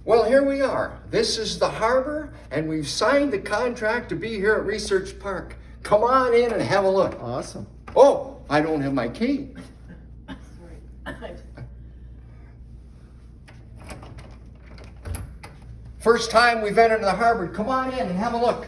Well, here we are. This is the harbor, and we've signed the contract to be here at Research Park. Come on in and have a look. Awesome. Oh, I don't have my key. Sorry. First time we've entered the harbor. Come on in and have a look.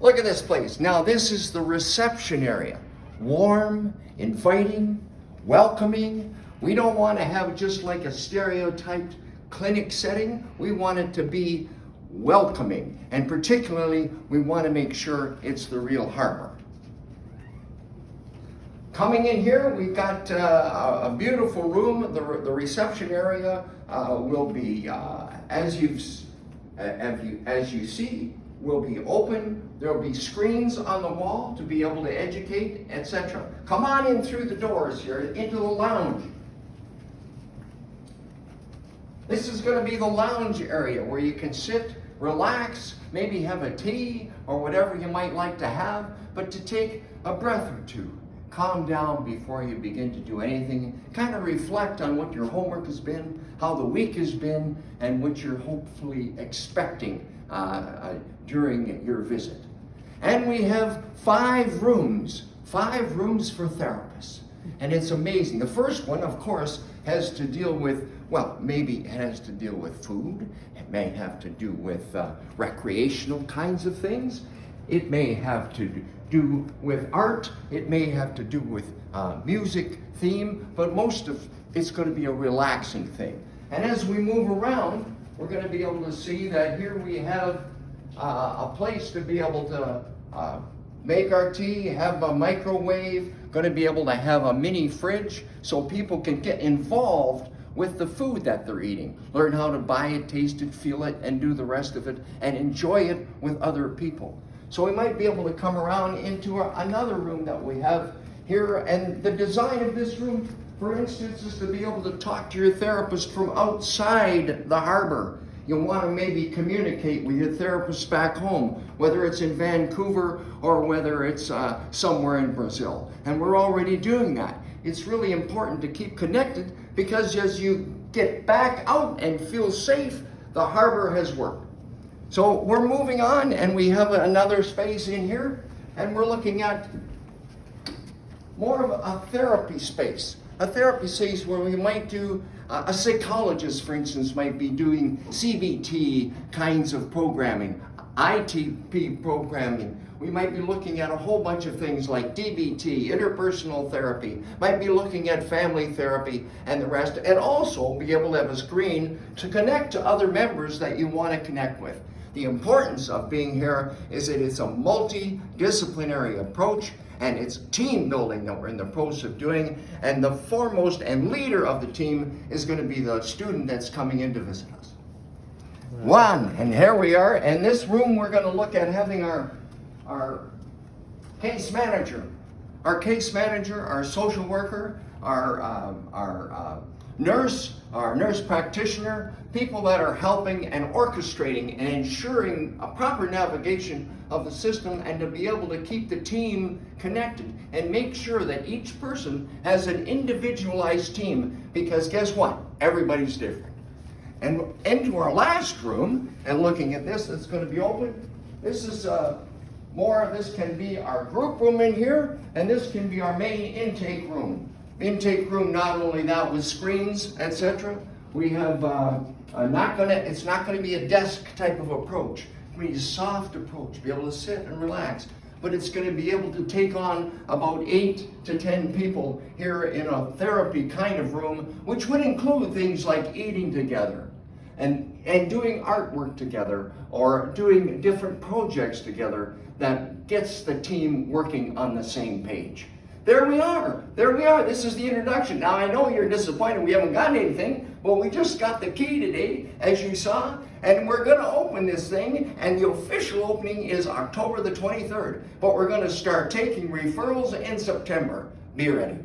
Look at this place. Now, this is the reception area. Warm, inviting, welcoming. We don't want to have just like a stereotyped clinic setting. We want it to be welcoming. And particularly, we want to make sure it's the real harbor. Coming in here, we've got a beautiful room. The reception area will be, as you see, will be open. There will be screens on the wall to be able to educate, etc. Come on in through the doors here into the lounge. This is going to be the lounge area where you can sit, relax, maybe have a tea or whatever you might like to have, but to take a breath or two. Calm down before you begin to do anything. Kind of reflect on what your homework has been, how the week has been, and what you're hopefully expecting during your visit. And we have 5 rooms for therapists. And it's amazing. The first one, of course, has to deal with, well, maybe it has to deal with food. It may have to do with recreational kinds of things. It may have to do with art. It may have to do with music theme, but most of it's going to be a relaxing thing. And as we move around, we're going to be able to see that here we have a place to be able to make our tea, have a microwave, going to be able to have a mini fridge so people can get involved with the food that they're eating. Learn how to buy it, taste it, feel it, and do the rest of it, and enjoy it with other people. So we might be able to come around into another room that we have here, and the design of this room, for instance, is to be able to talk to your therapist from outside the harbor. You'll want to maybe communicate with your therapist back home, whether it's in Vancouver or whether it's somewhere in Brazil. And we're already doing that. It's really important to keep connected because as you get back out and feel safe, the harbor has worked. So we're moving on, and we have another space in here, and we're looking at more of a therapy space. A therapy space where we might do, a psychologist, for instance, might be doing CBT kinds of programming, ITP programming. We might be looking at a whole bunch of things like DBT, interpersonal therapy, might be looking at family therapy and the rest, and also be able to have a screen to connect to other members that you want to connect with. The importance of being here is that it's a multidisciplinary approach, and it's team building that we're in the process of doing, and the foremost and leader of the team is going to be the student that's coming in to visit us. And here we are. In this room, we're going to look at having our case manager, our social worker, our nurse practitioner, people that are helping and orchestrating and ensuring a proper navigation of the system, and to be able to keep the team connected and make sure that each person has an individualized team, because guess what? Everybody's different. And into our last room, and looking at this, it's going to be open. This is this can be our group room in here, and this can be our main intake room. Intake room, not only that with screens, etc. We have it's not going to be a desk type of approach. It's going to be a soft approach, be able to sit and relax. But it's going to be able to take on about 8 to 10 people here in a therapy kind of room, which would include things like eating together and doing artwork together or doing different projects together that gets the team working on the same page. There we are. This is the introduction. Now, I know you're disappointed we haven't got anything, but we just got the key today, as you saw, and we're going to open this thing, and the official opening is October the 23rd, but we're going to start taking referrals in September. Be ready.